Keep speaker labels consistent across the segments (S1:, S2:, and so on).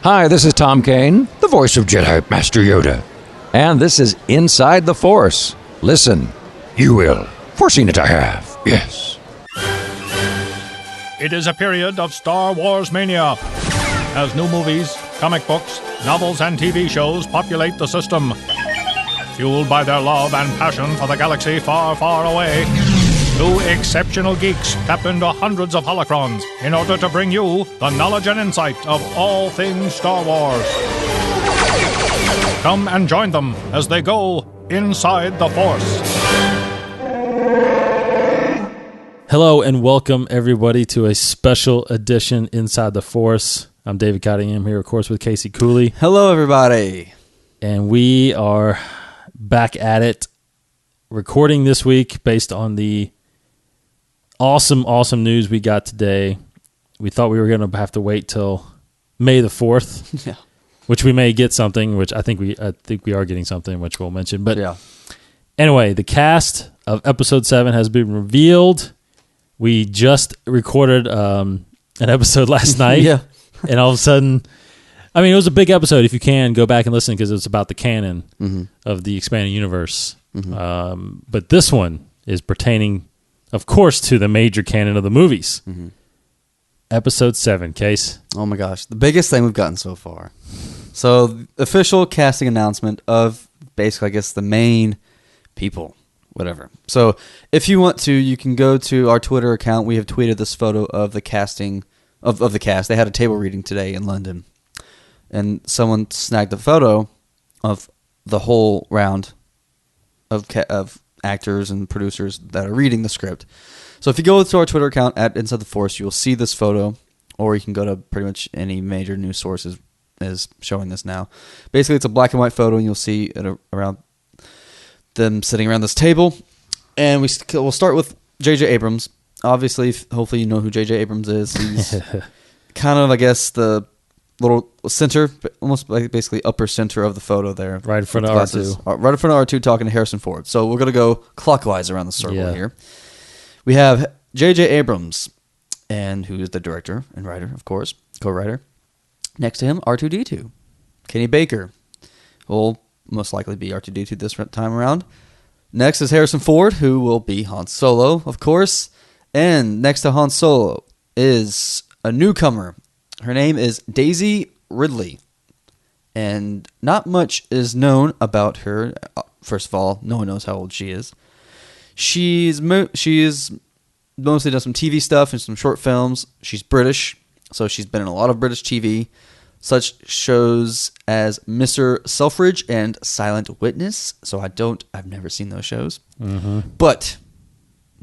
S1: Hi, this is Tom Kane, the voice of Jedi Master Yoda. And this is Inside the Force. Listen, you will. Foreseen it I have, yes.
S2: It is a period of Star Wars mania, as new movies, comic books, novels, and TV shows populate the system. Fueled by their love and passion for the galaxy far, far away, two exceptional geeks tap into hundreds of holocrons in order to bring you the knowledge and insight of all things Star Wars. Come and join them as they go inside the Force.
S3: Hello and welcome everybody to a special edition Inside the Force. I'm David Cottingham here, of course, with Casey Cooley.
S4: Hello, everybody.
S3: And we are back at it, recording this week based on the awesome news we got today. We thought we were going to have to wait till May the 4th,
S4: Yeah.
S3: which we may get something, which I think we are getting something, which we'll mention. But
S4: Yeah.
S3: Anyway, the cast of Episode 7 has been revealed. We just recorded an episode last night.
S4: Yeah.
S3: And all of a sudden, I mean, it was a big episode. If you can, go back and listen because it's about the canon of the expanding universe. But this one is pertaining, of course, to the major canon of the movies. Episode 7, Case.
S4: Oh, my gosh. The biggest thing we've gotten so far. So, the official casting announcement of basically, I guess, the main people. Whatever. So, if you want to, you can go to our Twitter account. We have tweeted this photo of the casting of the cast. They had a table reading today in London. And someone snagged a photo of the whole round of actors and producers that are reading the script. So if you go to our Twitter account at Inside the Force, you will see this photo, or you can go to pretty much any major news sources is showing this now. Basically, it's a black and white photo, and you'll see it around them sitting around this table. And we'll start with J.J. Abrams. Obviously, hopefully you know who J.J. Abrams is. He's kind of, I guess, the little center, almost like basically upper center of the photo there.
S3: Right in front of R2.
S4: Right in front of R2 talking to Harrison Ford. So we're going to go clockwise around the circle here. We have J.J. Abrams, and who is the director and writer, of course, co-writer. Next to him, R2-D2. Kenny Baker will most likely be R2-D2 this time around. Next is Harrison Ford, who will be Han Solo, of course. And next to Han Solo is a newcomer. Her name is Daisy Ridley. And not much is known about her. First of all, no one knows how old she is. She's mostly done some TV stuff and some short films. She's British, so she's been in a lot of British TV, such shows as Mr. Selfridge and Silent Witness. So I've never seen those shows, but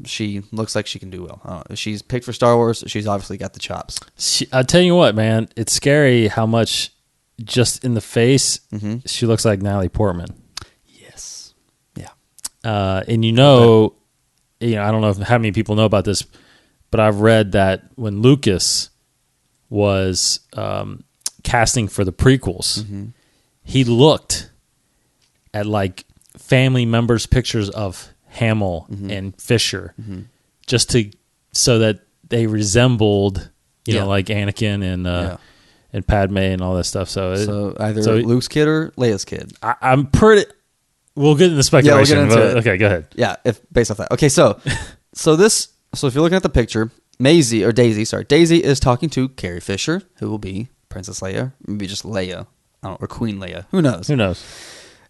S4: she looks like she can do well. If she's picked for Star Wars, she's obviously got the chops.
S3: I'll tell you what, man, it's scary how much just in the face she looks like Natalie Portman.
S4: Yes, yeah.
S3: And I don't know how many people know about this, but I've read that when Lucas was casting for the prequels, he looked at like family members' pictures of Hamill and Fisher, so that they resembled, like Anakin and Padme and all that stuff. So
S4: either Luke's kid or Leia's kid.
S3: I'm pretty. We'll get into speculation.
S4: Yeah, we'll get into it.
S3: Okay, go ahead.
S4: Yeah, based off that. Okay, so if you're looking at the picture, Daisy is talking to Carrie Fisher, who will be Princess Leia, maybe just Leia, or Queen Leia. Who knows?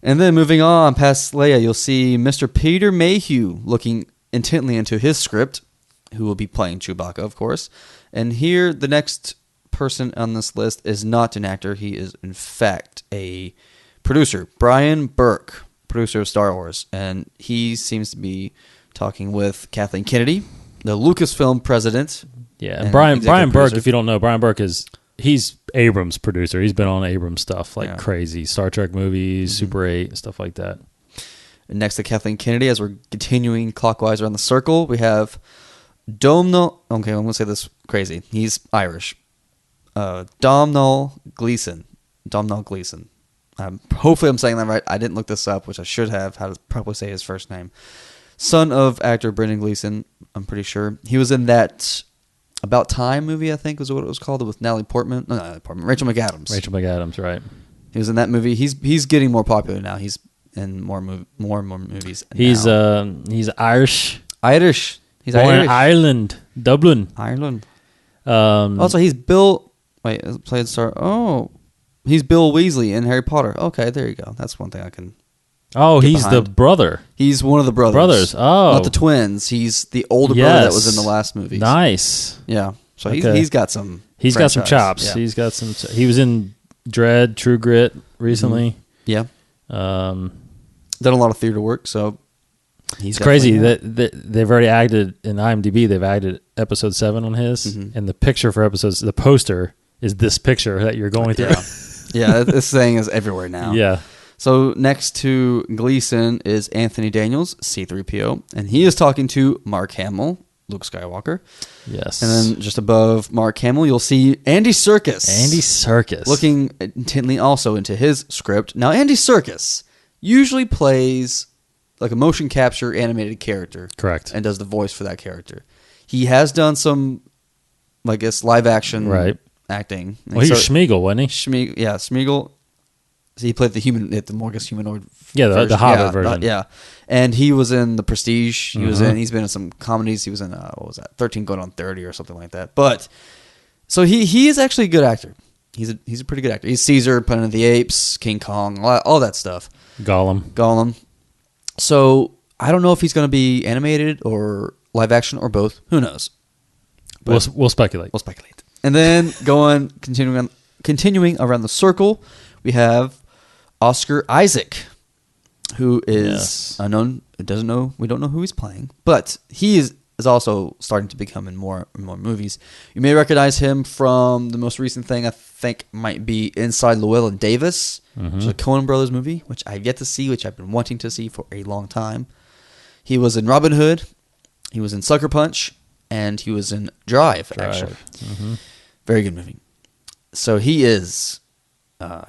S4: And then moving on past Leia, you'll see Mr. Peter Mayhew looking intently into his script, who will be playing Chewbacca, of course. And here, the next person on this list is not an actor. He is, in fact, a producer. Brian Burke, producer of Star Wars. And he seems to be talking with Kathleen Kennedy, the Lucasfilm president.
S3: Yeah, and Brian Burke, if you don't know, Brian Burke he's Abrams' producer. He's been on Abrams stuff crazy. Star Trek movies, Super 8, stuff like that.
S4: And next to Kathleen Kennedy, as we're continuing clockwise around the circle, we have Domhnall. Okay, I'm going to say this crazy. He's Irish. Domhnall Gleeson. Hopefully I'm saying that right. I didn't look this up, which I should have, how to probably say his first name. Son of actor Brendan Gleeson, I'm pretty sure. He was in that About Time movie, I think was what it was called, with Natalie Portman. No, not Natalie Portman. Rachel McAdams.
S3: Rachel McAdams, right?
S4: He was in that movie. He's getting more popular now. He's in more and more movies.
S3: He's
S4: now.
S3: He's Irish.
S4: Irish. He's
S3: Born
S4: Irish.
S3: in Ireland, Dublin.
S4: Ireland.
S3: Um,
S4: Also, he's Bill. Wait, played star. Oh, he's Bill Weasley in Harry Potter. Okay, there you go. That's one thing I can.
S3: oh,
S4: get
S3: he's
S4: behind.
S3: the brother.
S4: He's one of the brothers.
S3: Brothers. Oh,
S4: Not the twins. He's the older brother that was in the last movie.
S3: Nice.
S4: Yeah. So
S3: Okay.
S4: he's got some.
S3: He's got some
S4: franchise.
S3: chops.
S4: Yeah.
S3: He's got some. He was in Dread, True Grit recently.
S4: Yeah.
S3: Um,
S4: Done a lot of theater work, so he's
S3: it's crazy
S4: definitely-
S3: that they've already acted in IMDb. They've acted episode 7 on his,
S4: Mhm.
S3: and the picture for the poster is this picture that you're going through.
S4: Yeah, this thing is everywhere now.
S3: Yeah.
S4: So next to Gleason is Anthony Daniels, C-3PO, and he is talking to Mark Hamill, Luke Skywalker.
S3: Yes.
S4: And then just above Mark Hamill, you'll see Andy Serkis.
S3: Andy Serkis
S4: looking intently also into his script. Now, Andy Serkis usually plays like a motion capture animated character.
S3: Correct.
S4: And does the voice for that character. He has done some, I guess, live action acting. And
S3: Well, he was Schmeagol, wasn't he?
S4: Smeagol. So he played the Morgus humanoid.
S3: Yeah, the Hobbit version.
S4: Yeah, and he was in The Prestige. He was
S3: Mhm.
S4: in. He's been in some comedies. He was in what was that? 13 Going on 30 or something like that. But so he is actually a good actor. He's a pretty good actor. He's Caesar, Planet of the Apes, King Kong, all that stuff. Gollum. So I don't know if he's going to be animated or live action or both. Who knows? But
S3: We'll speculate.
S4: We'll speculate. And then continuing around the circle, we have Oscar Isaac, who is unknown. We don't know who he's playing, but he is also starting to become in more and more movies. You may recognize him from the most recent thing I think might be Inside Llewellyn Davis, which is a Coen Brothers movie, which I've yet to see, which I've been wanting to see for a long time. He was in Robin Hood, he was in Sucker Punch, and he was in Drive. Actually.
S3: Mm-hmm.
S4: Very good movie. So he is,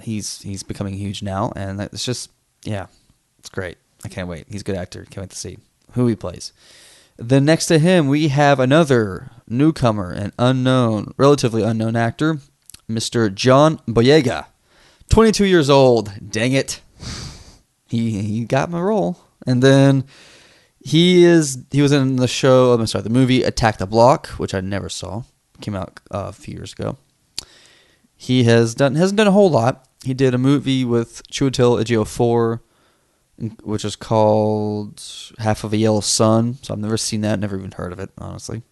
S4: he's becoming huge now, and it's just, it's great. I can't wait. He's a good actor. Can't wait to see who he plays. Then next to him, we have another newcomer, an relatively unknown actor, Mr. John Boyega, 22 years old. Dang it, he got my role. And then he was in the movie Attack the Block, which I never saw. Came out a few years ago. He hasn't done a whole lot. He did a movie with Chiwetel Ejiofor, which is called Half of a Yellow Sun. So I've never seen that, never even heard of it, honestly.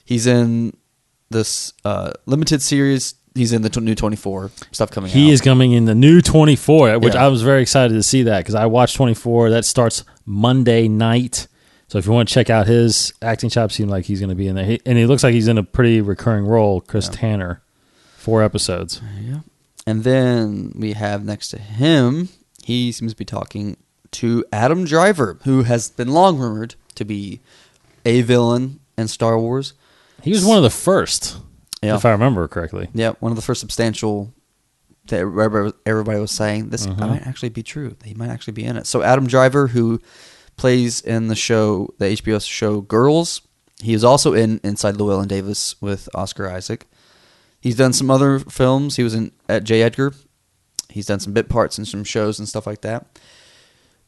S4: He's in this limited series. He's in the new 24 stuff coming out.
S3: He is coming in the new 24, which
S4: Yeah.
S3: I was very excited to see that because I watched 24. That starts Monday night. So if you want to check out his acting chops, seem like he's going to be in there. And he looks like he's in a pretty recurring role, Chris Tanner. 4 episodes.
S4: Yeah. And then we have next to him, he seems to be talking to Adam Driver, who has been long rumored to be a villain in Star Wars.
S3: He was one of the first,
S4: Yeah.
S3: if I remember correctly.
S4: Yeah, one of the first substantial that everybody was saying this might actually be true. He might actually be in it. So Adam Driver, who plays in the HBO show Girls, he is also in Inside Llewellyn Davis with Oscar Isaac. He's done some other films. He was at J. Edgar. He's done some bit parts in some shows and stuff like that.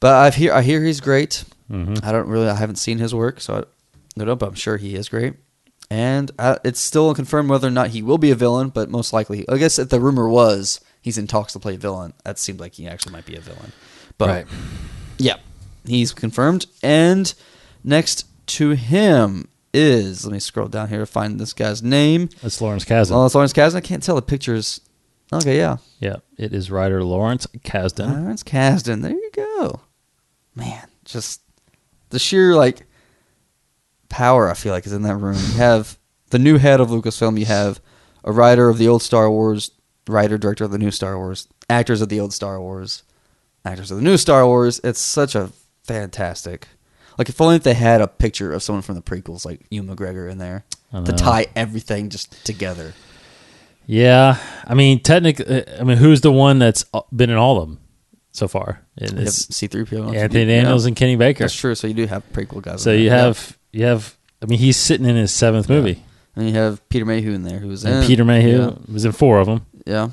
S4: But I hear he's great.
S3: Mm-hmm.
S4: I haven't seen his work, so I don't know, but I'm sure he is great. And it's still unconfirmed whether or not he will be a villain, but most likely, I guess if the rumor was he's in talks to play a villain, that seemed like he actually might be a villain. But
S3: Right.
S4: yeah, he's confirmed. And next to him is, let me scroll down here to find this guy's name.
S3: That's Lawrence Kasdan.
S4: Oh, it's Lawrence Kasdan. I can't tell the pictures. Okay, yeah.
S3: Yeah, it is writer Lawrence Kasdan.
S4: Lawrence Kasdan. There you go. Man, just the sheer power I feel like is in that room. You have the new head of Lucasfilm. You have a writer of the old Star Wars, director of the new Star Wars, actors of the old Star Wars, actors of the new Star Wars. It's such a fantastic. If only they had a picture of someone from the prequels, like Ewan McGregor, in there to tie everything just together.
S3: Yeah, I mean, technically, who's the one that's been in all of them so far? It's
S4: C-3PO,
S3: Anthony Daniels and Kenny Baker.
S4: That's true. So you do have prequel guys.
S3: So you have. I mean, he's sitting in his 7th movie.
S4: And you have Peter Mayhew in there, who was
S3: And
S4: in
S3: Peter Mayhew was in 4 of them.
S4: Yeah.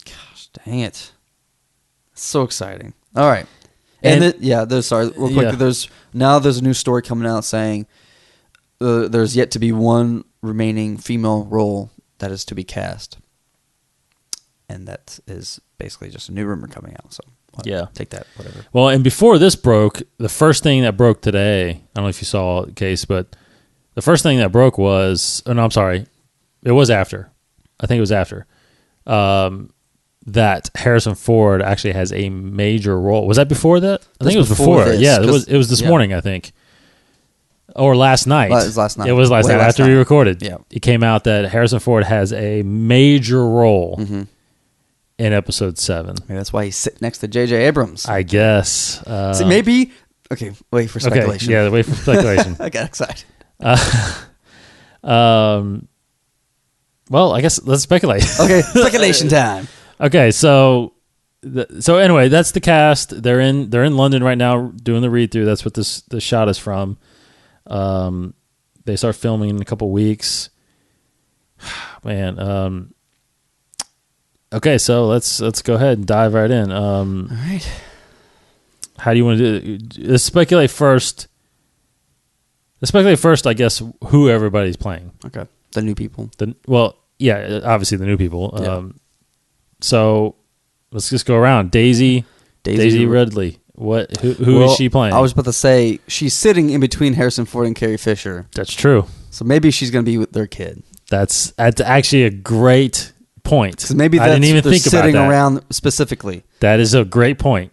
S4: Gosh, dang it! So exciting. All right, and there's real quick. There's a new story coming out saying there's yet to be one remaining female role that is to be cast, and that is basically just a new rumor coming out. So take that, whatever.
S3: Well, and before this broke, the first thing that broke today, I don't know if you saw the case, but the first thing that broke was, oh no, I'm sorry, it was after. I think it was after. That Harrison Ford actually has a major role. Was that before that? I think it was before. Yeah, it was this morning, I think. Or last night.
S4: It was last night.
S3: It was last night after we recorded.
S4: Yeah.
S3: It came out that Harrison Ford has a major role in episode 7.
S4: Maybe that's why he's sitting next to J.J. Abrams.
S3: I guess.
S4: See, maybe... Okay, wait for speculation.
S3: Okay, yeah, wait for speculation.
S4: I got excited.
S3: Well, I guess let's speculate.
S4: Okay, speculation time.
S3: Okay, so anyway, that's the cast. They're in London right now doing the read through. That's what this shot is from. They start filming in a couple weeks. Man, okay, so let's go ahead and dive right in. All
S4: right.
S3: How do you want to do it? Let's speculate first. I guess, who everybody's playing.
S4: Okay. The new people.
S3: Obviously the new people.
S4: Yeah.
S3: So let's just go around. Daisy Ridley. Who is she playing?
S4: I was about to say she's sitting in between Harrison Ford and Carrie Fisher.
S3: That's true.
S4: So maybe she's going to be with their kid.
S3: That's actually a great point.
S4: Because maybe
S3: I didn't even think about that.
S4: Sitting around specifically.
S3: That is a great point.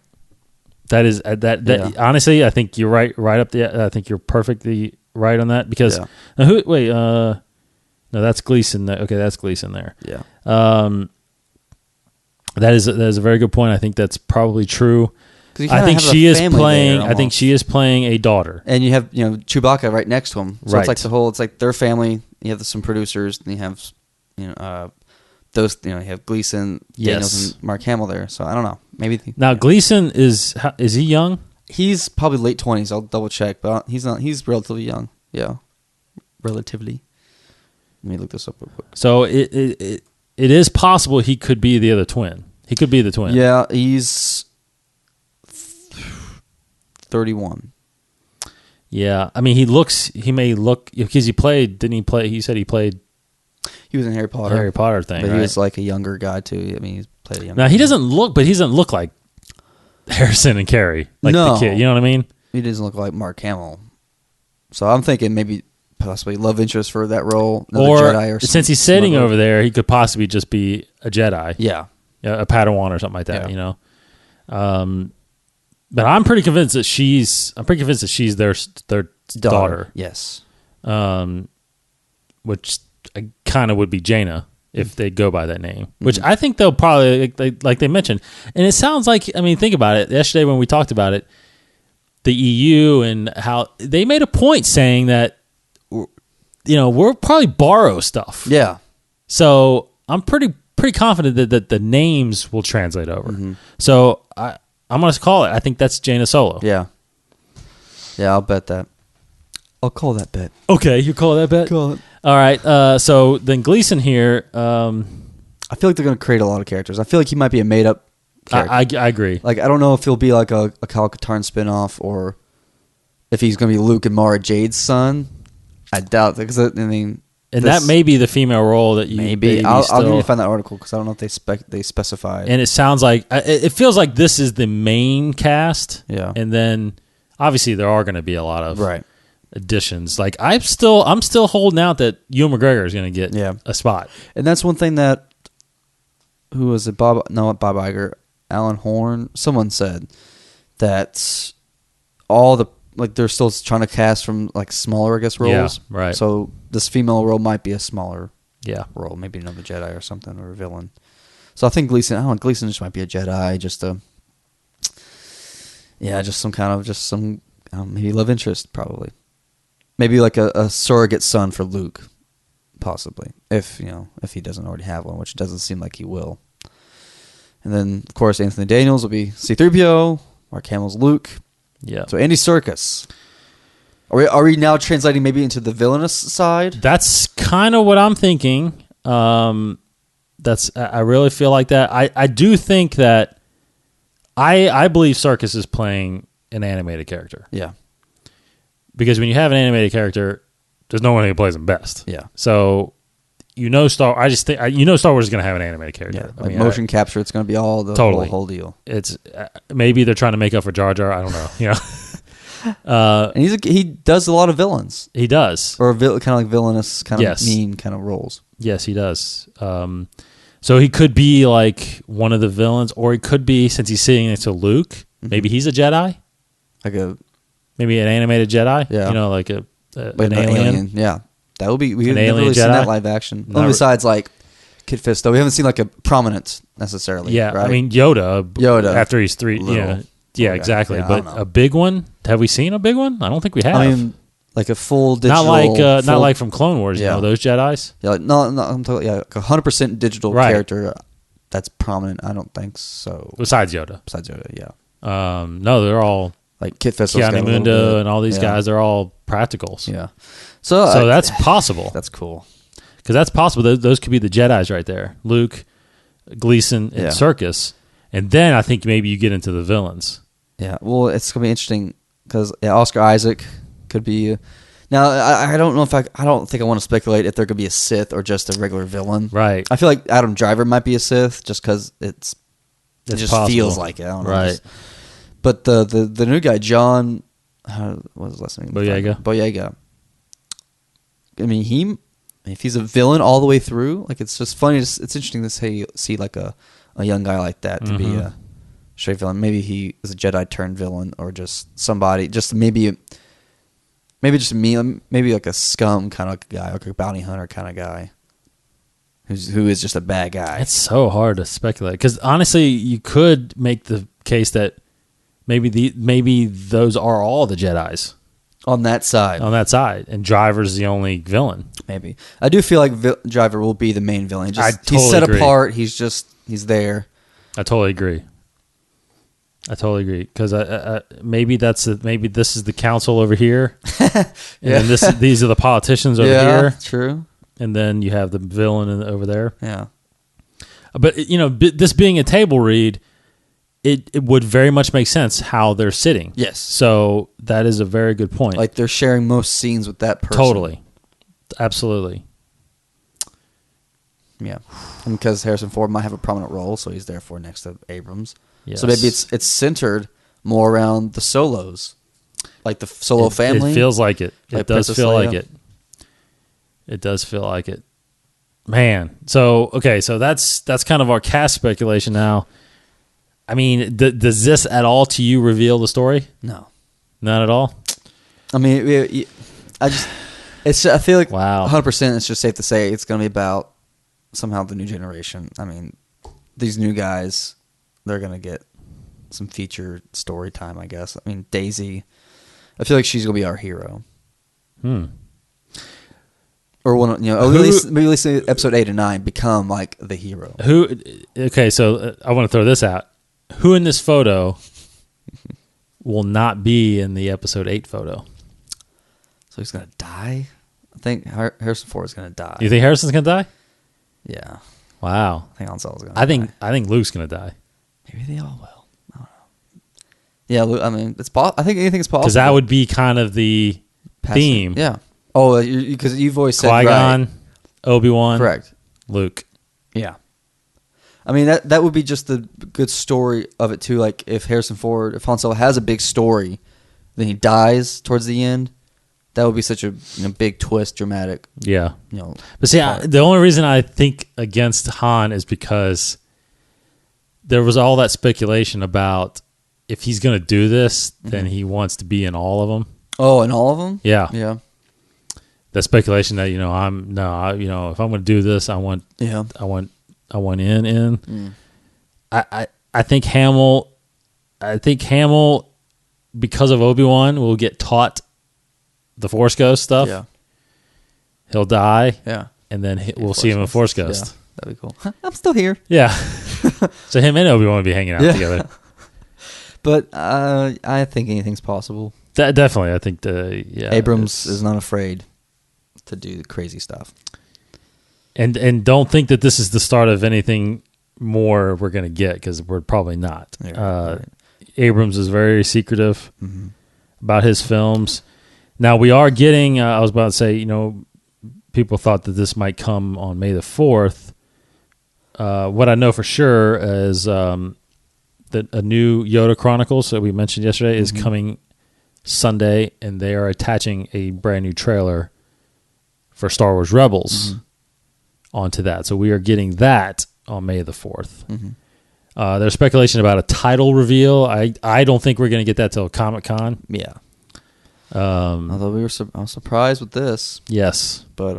S3: That is honestly, I think you're right up there. I think you're perfectly right on that because no, that's Gleason. Okay, that's Gleason there.
S4: Yeah.
S3: That is a very good point. I think that's probably true. I think she is playing. I think she is playing a daughter,
S4: and you have Chewbacca right next to him. So
S3: right.
S4: It's like their family. You have some producers, and you have those. You have Gleason, Daniels, and Mark Hamill there. So I don't know. Maybe
S3: Gleason is he young?
S4: He's probably late 20s. I'll double check, but he's not. He's relatively young. Yeah, relatively. Let me look this up real quick.
S3: So it is possible he could be the other twin. He could be the twin.
S4: Yeah, he's 31.
S3: Yeah, I mean he may look because he played. Didn't he play? He said he played.
S4: He was in Harry Potter.
S3: Harry Potter thing,
S4: but
S3: right?
S4: He was like a younger guy too. I mean, he played a younger.
S3: Now he doesn't look like Harrison and Carrie, like the kid. You know what I mean?
S4: He doesn't look like Mark Hamill. So I'm thinking maybe possibly love interest for that role,
S3: or Jedi or since he's sitting over there, he could possibly just be a Jedi.
S4: Yeah,
S3: a Padawan or something like that.
S4: Yeah.
S3: But I'm pretty convinced that she's their daughter.
S4: Yes.
S3: Which kind of would be Jaina if they go by that name. Which I think they'll probably like they mentioned. And it sounds like, I mean, think about it. Yesterday when we talked about it, the EU and how they made a point saying that we'll probably borrow stuff.
S4: Yeah.
S3: So I'm pretty confident that the names will translate over. Mm-hmm. So I'm going to call it. I think that's Jaina Solo.
S4: Yeah. Yeah, I'll bet that. I'll call that bet.
S3: Okay, you call that bet?
S4: Call it.
S3: All right. So then Gleason here.
S4: I feel like they're going to create a lot of characters. I feel like he might be a made-up character.
S3: I agree.
S4: Like, I don't know if he'll be like a Kyle Katarn spinoff or if he's going to be Luke and Mara Jade's son. I doubt that because, I mean...
S3: And that may be the female role that you...
S4: Maybe. I'll need to find that article because I don't know if they specify.
S3: And it sounds like... It feels like this is the main cast.
S4: Yeah.
S3: And then, obviously, there are going to be a lot of additions. Like, I'm still holding out that Ewan McGregor is going to get a spot.
S4: And that's one thing that... Who was it? Bob Iger. Alan Horn. Someone said that all the... Like, they're still trying to cast from, like, smaller, I guess, roles.
S3: Yeah, right.
S4: So this female role might be a smaller role. Maybe another Jedi or something, or a villain. So I think Gleason just might be a Jedi, just some maybe love interest, probably. Maybe like a surrogate son for Luke, possibly. If he doesn't already have one, which doesn't seem like he will. And then, of course, Anthony Daniels will be C-3PO, Mark Hamill's Luke.
S3: Yeah.
S4: So Andy Serkis. Are we now translating maybe into the villainous side?
S3: That's kind of what I'm thinking. I really feel like that. I do think that I believe Serkis is playing an animated character.
S4: Yeah.
S3: Because when you have an animated character, there's no one who plays them best.
S4: Yeah.
S3: So Star Wars is going to have an animated character.
S4: Yeah. Motion capture, it's going to be all the whole deal.
S3: It's maybe they're trying to make up for Jar Jar. I don't know.
S4: And he does a lot of villains.
S3: He does,
S4: or kind of like villainous, kind of mean kind of roles.
S3: Yes, he does. So he could be like one of the villains, or he could be, since he's sitting next to Luke, maybe he's a Jedi, maybe an animated Jedi.
S4: Yeah,
S3: like an alien.
S4: Yeah, that would be. We haven't
S3: alien
S4: really
S3: Jedi?
S4: seen that live action. Besides like Kit Fisto, we haven't seen like a prominent necessarily.
S3: Yeah,
S4: right?
S3: I mean Yoda after he's 3.
S4: Little.
S3: Yeah, exactly.
S4: Yeah,
S3: but a big one? Have we seen a big one? I don't think we have.
S4: I mean, like a full digital,
S3: not like from Clone Wars.
S4: Yeah.
S3: Those Jedi's.
S4: Yeah, no, I'm talking like 100% digital character that's prominent. I don't think so.
S3: Besides Yoda,
S4: yeah.
S3: No, they're all
S4: like Kit Fisto,
S3: Keanu Mundo, and all these guys. They're all practicals.
S4: Yeah. So
S3: that's possible.
S4: That's cool.
S3: Because that's possible. Those could be the Jedi's right there. Luke, Gleason, and Serkis. And then I think maybe you get into the villains.
S4: Yeah, well, it's gonna be interesting because Oscar Isaac could be. Now, I don't know if I don't think I want to speculate if there could be a Sith or just a regular villain.
S3: Right.
S4: I feel like Adam Driver might be a Sith just because it just
S3: possible.
S4: feels like it. I don't know.
S3: Right.
S4: But the new guy, John, what was his last name?
S3: Boyega.
S4: I mean, if he's a villain all the way through, like it's just funny. It's interesting to see like a young guy like that to be a straight villain. Maybe he is a Jedi turned villain, or just somebody, just maybe like a scum kind of guy, like a bounty hunter kind of guy, who is just a bad guy.
S3: It's so hard to speculate because honestly, you could make the case that maybe those are all the Jedi's
S4: on that side,
S3: and Driver's the only villain.
S4: Maybe I do feel like Driver will be the main villain. He's set apart. He's there.
S3: I totally agree. Because maybe this is the council over here, and these are the politicians over here.
S4: True.
S3: And then you have the villain over there.
S4: Yeah.
S3: But this being a table read, it would very much make sense how they're sitting.
S4: Yes.
S3: So that is a very good point.
S4: Like they're sharing most scenes with that person.
S3: Totally. Absolutely.
S4: Yeah. And because Harrison Ford might have a prominent role, so he's therefore next to Abrams.
S3: Yes.
S4: So maybe it's centered more around the Solos, like the Solo family.
S3: It feels like it.
S4: Like
S3: it does feel like it. It does feel like it. Man. So that's kind of our cast speculation now. I mean, does this at all to you reveal the story?
S4: No.
S3: Not at all?
S4: I mean, I feel like 100% it's just safe to say it's going to be about somehow the new generation. I mean, these new guys, they're going to get some featured story time, I guess. I mean, Daisy, I feel like she's going to be our hero. Or one, at least episode 8 and 9 become like the hero.
S3: Okay, so I want to throw this out. Who in this photo will not be in the episode 8 photo?
S4: So he's going to die? I think Harrison Ford is going to die.
S3: You think Harrison's going to die?
S4: Yeah.
S3: Wow.
S4: I think Han Solo's going to die.
S3: I think Luke's going to die.
S4: Maybe they all will. I don't know. Yeah, Luke, I mean, I think anything is possible.
S3: Because that would be kind of the theme.
S4: Yeah. Oh, because you've always said
S3: Qui-Gon,
S4: right.
S3: Obi-Wan,
S4: correct.
S3: Luke.
S4: Yeah. I mean, that would be just the good story of it, too. Like, if Han Solo has a big story, then he dies towards the end, that would be such a big twist, dramatic.
S3: Yeah. But see, the only reason I think against Han is because there was all that speculation about if he's going to do this, then he wants to be in all of them.
S4: Oh, in all of them?
S3: Yeah.
S4: Yeah.
S3: The speculation that, if I'm going to do this, I want in. I think Hamill, because of Obi-Wan, will get taught the Force Ghost stuff.
S4: Yeah.
S3: He'll die.
S4: Yeah.
S3: And then we'll see him in Force Ghost.
S4: Yeah. That'd be cool. I'm still here.
S3: Yeah. So him and Obi-Wan will be hanging out together.
S4: But I think anything's possible.
S3: Definitely, I think
S4: Abrams is not afraid to do crazy stuff.
S3: And don't think that this is the start of anything more we're going to get, because we're probably not. Right. Abrams is very secretive about his films. Now we are getting. I was about to say, people thought that this might come on May the 4th. What I know for sure is that a new Yoda Chronicles that we mentioned yesterday is coming Sunday, and they are attaching a brand new trailer for Star Wars Rebels onto that. So we are getting that on May the 4th. There's speculation about a title reveal. I don't think we're going to get that till Comic-Con.
S4: Yeah. Although I was surprised with this.
S3: Yes.
S4: But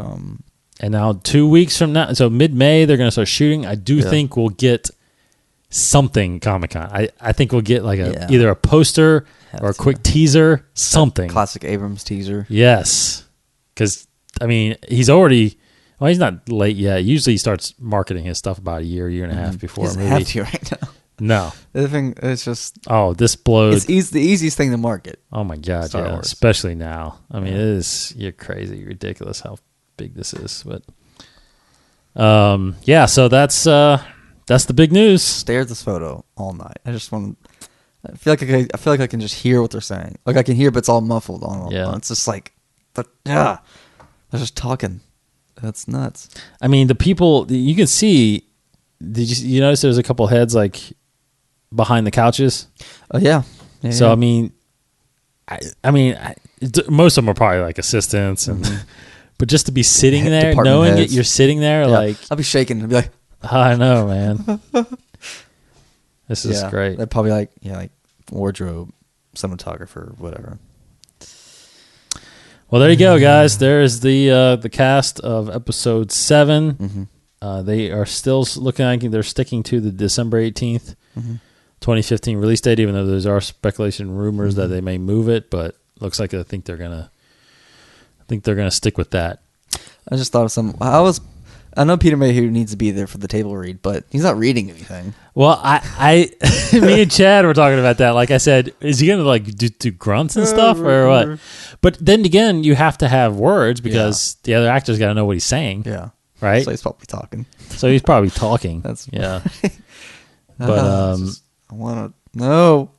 S3: and now 2 weeks from now, so mid-May, they're going to start shooting. I do think we'll get something Comic-Con. I think we'll get like either a poster or a quick teaser, something.
S4: Classic Abrams teaser.
S3: Yes. Because, he's already... Well, he's not late yet. Usually he starts marketing his stuff about a year and a half before a movie.
S4: Have to right now.
S3: No.
S4: The thing, it's just...
S3: Oh, this blows...
S4: It's the easiest thing to market.
S3: Oh, my God,
S4: Star Wars.
S3: Especially now. It is... You're crazy, ridiculous how big this is. But, so that's the big news.
S4: Stare at this photo all night. I just want to... I feel like I can just hear what they're saying. Like I can hear, but it's all muffled on. Yeah. It's just like... they're just talking. That's nuts.
S3: The people... You can see... Did you notice there's a couple heads like behind the couches?
S4: Oh yeah.
S3: So most of them are probably like assistants, and but just to be sitting there, knowing that you're sitting there, like
S4: I'll be shaking and be like,
S3: I know, man. This is great.
S4: They're probably like wardrobe, cinematographer, whatever.
S3: Well, there you go, guys. There's the cast of episode 7. They are still looking like they're sticking to the December 18th, 2015 release date, even though there are speculation rumors that they may move it, but looks like I think they're gonna stick with that.
S4: I just thought of I know Peter Mayhew needs to be there for the table read, but he's not reading anything.
S3: Well, me and Chad were talking about that. Like I said, is he gonna do grunts and stuff or what? But then again, you have to have words because the other actor's got to know what he's saying.
S4: Yeah.
S3: Right?
S4: So he's probably talking.
S3: That's but
S4: I want to know.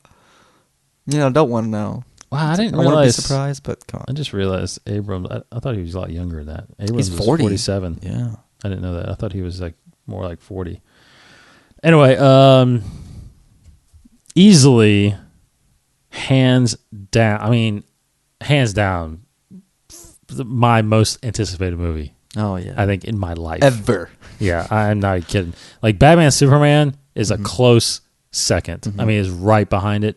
S4: Don't want to know.
S3: Wow, I didn't realize. I want to be
S4: surprised, but come on.
S3: I just realized Abrams. I thought he was a lot younger than that. Abrams
S4: he's 40.
S3: Was 47.
S4: Yeah,
S3: I didn't know that. I thought he was more like 40. Anyway, easily, hands down. Hands down, my most anticipated movie.
S4: Oh yeah,
S3: I think in my life
S4: ever.
S3: Yeah, I'm not kidding. Like Batman Superman is a close second. Is right behind it.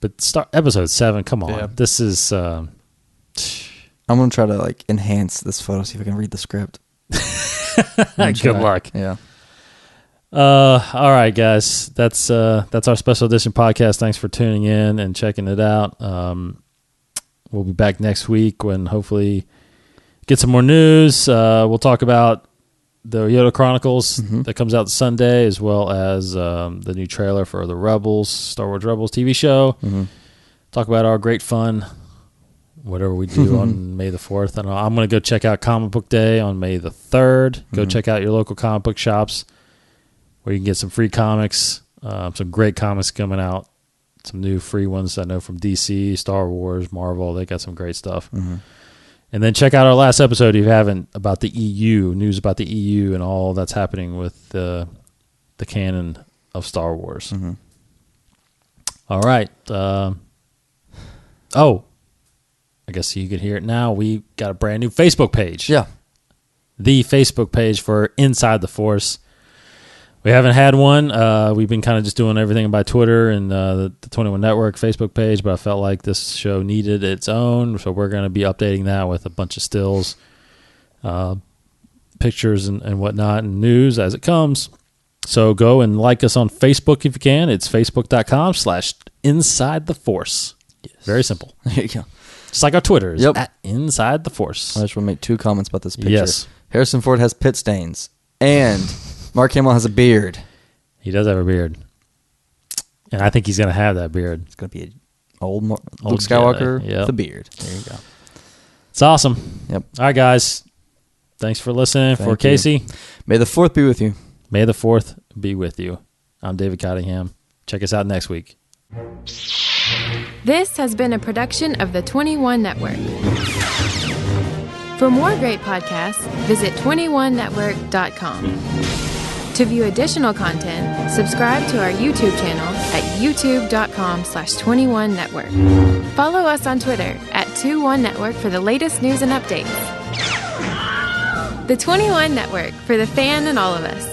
S3: But episode 7, come on. Yeah. This is
S4: I'm gonna try to enhance this photo, see if I can read the script.
S3: Good luck.
S4: Yeah.
S3: All right, guys. That's our special edition podcast. Thanks for tuning in and checking it out. We'll be back next week when hopefully get some more news. We'll talk about the Yoda Chronicles that comes out Sunday, as well as the new trailer for the Star Wars Rebels TV show. Talk about our great fun, whatever we do on May the 4th. I don't know. I'm going to go check out Comic Book Day on May the 3rd. Go check out your local comic book shops where you can get some free comics, some great comics coming out, some new free ones I know from DC, Star Wars, Marvel. They got some great stuff. And then check out our last episode if you haven't, about the EU, news about the EU and all that's happening with the canon of Star Wars. All right. I guess you can hear it now. We got a brand new Facebook page.
S4: Yeah.
S3: The Facebook page for Inside the Force. We haven't had one. We've been kind of just doing everything by Twitter and the 21 Network Facebook page, but I felt like this show needed its own, so we're going to be updating that with a bunch of stills, pictures and whatnot, and news as it comes. So go and like us on Facebook if you can. It's facebook.com/InsideTheForce. Yes. Very simple.
S4: There you go.
S3: Just like our Twitters, at Inside the Force.
S4: I just want to make 2 comments about this picture.
S3: Yes.
S4: Harrison Ford has pit stains, and Mark Hamill has a beard.
S3: He does have a beard. And I think he's going to have that beard.
S4: It's going to be an old Luke
S3: Jedi.
S4: Skywalker,
S3: Yep.
S4: the beard.
S3: There you go. It's awesome.
S4: Yep.
S3: All right, guys. Thanks for listening. For
S4: Thank you.
S3: Casey,
S4: May the 4th be with you.
S3: may the 4th be with you. I'm David Cottingham. Check us out next week.
S5: This has been a production of the 21 Network. For more great podcasts, visit 21network.com. To view additional content, subscribe to our YouTube channel at youtube.com/21network. Follow us on Twitter at 21network for the latest news and updates. The 21 Network, for the fan and all of us.